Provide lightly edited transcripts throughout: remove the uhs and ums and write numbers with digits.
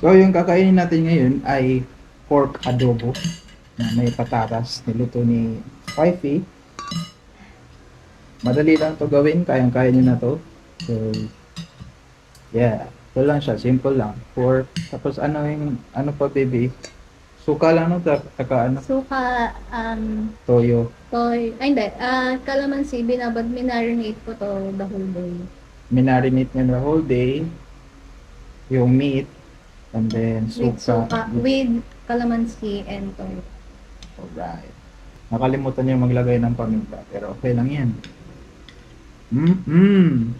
So, yung kakainin natin ngayon ay pork adobo na may patatas niluto ni Wifey. Madali lang to gawin, kayang-kaya nyo na to. So, yeah. Ito lang siya, simple lang. Pork, tapos ano yung, ano pa baby? Suka lang no, taka ano, Suka, toyo. toy, ay hindi, calamansi, marinate ko to the whole day. Minarinate nyo the whole day, yung meat, and then With suka. suka, with calamansi and toy. Alright. Nakalimutan niyo maglagay ng paminta, pero okay lang yan. Mm-mm.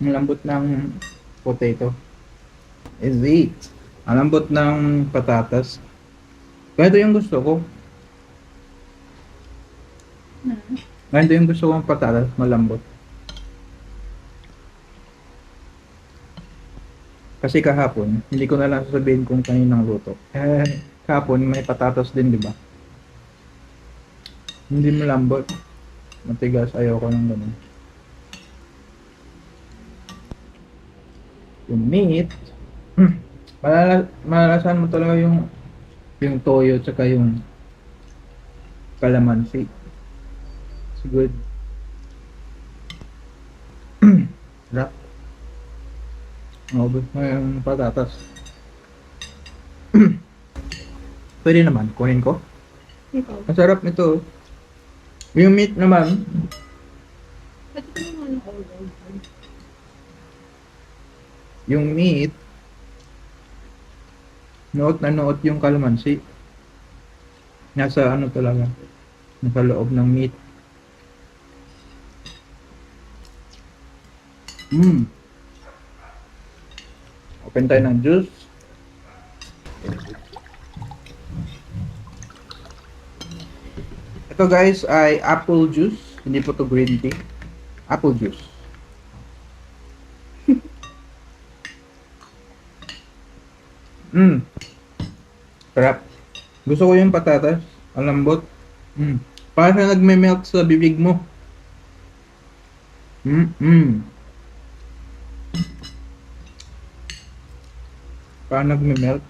Ang lambot ng potato. Is it? Ang lambot ng patatas. Ganito yung gusto ko. Ganito yung gusto kong patatas, malambot. Kasi kahapon, hindi ko na lang sasabihin kung kaninang luto. Kahapon may patatas din, di ba? Hindi malambot. Matigas, ayoko ng ganun. Yung meat, malalasan mo talaga yung toyo tsaka yung calamansi. It's good. Sarap. Naubos na yung patatas. Pwede naman, kunin ko. Ikaw. Ang sarap nito. Yung meat naman, Ba't ito naman all yung meat, noot na noot yung calamansi. Nasa ano talaga, nasa loob ng meat. Open tayo ng juice. Ito guys ay apple juice. Hindi po to green tea. Apple juice. Sarap. Gusto ko yung patatas. Ang lambot. Parang siya nagme-melt sa bibig mo. Parang nagme-melt.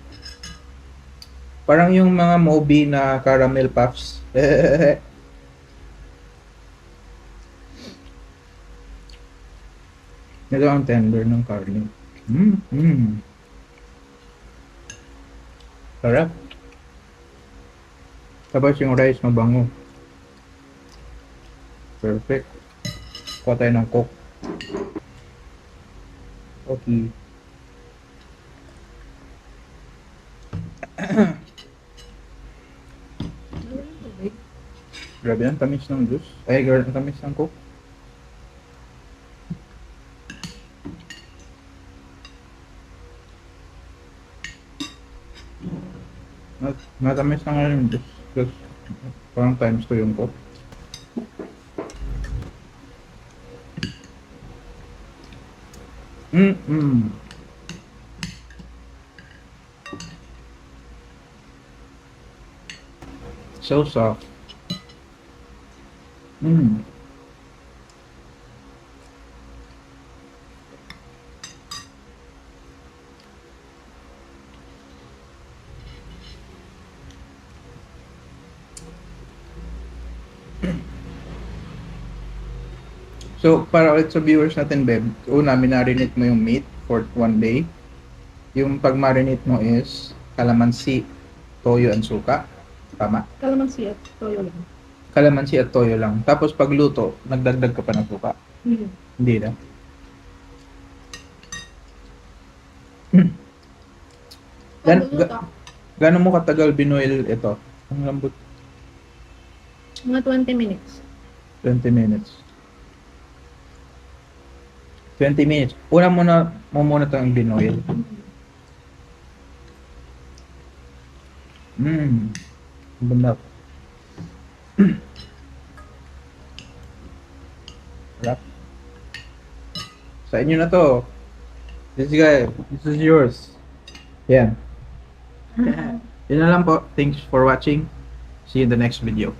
Parang yung mga Moby na caramel puffs. Ito ang tender ng karne. Sarap. Tapos yung rice mabango. Perfect. Kuha tayo ng coke. Okay. Grabe ang tamis ng juice. Ay, grabe ang tamis ng coke. Matamis na nga yung juice. Just, parang times 2 yung coke. So soft. So, para ulit sa viewers natin, Beb, una, minarinate mo yung meat for 1 day. Yung pag-marinate mo is calamansi, toyo, and suka. Tama? Calamansi at toyo lang. Calamansi at toyo lang. Tapos pagluto, nagdagdag ka pa ng suka. Hindi na. Gano'n mo katagal binoil ito? Ang lambot. Mga 20 minutes. 20 minutes. 20 minutes. Una mo muna itong binoil. Banap. Sarap. Sa inyo na to. This is yours. Yan. Yun na lang po. Thanks for watching. See you in the next video.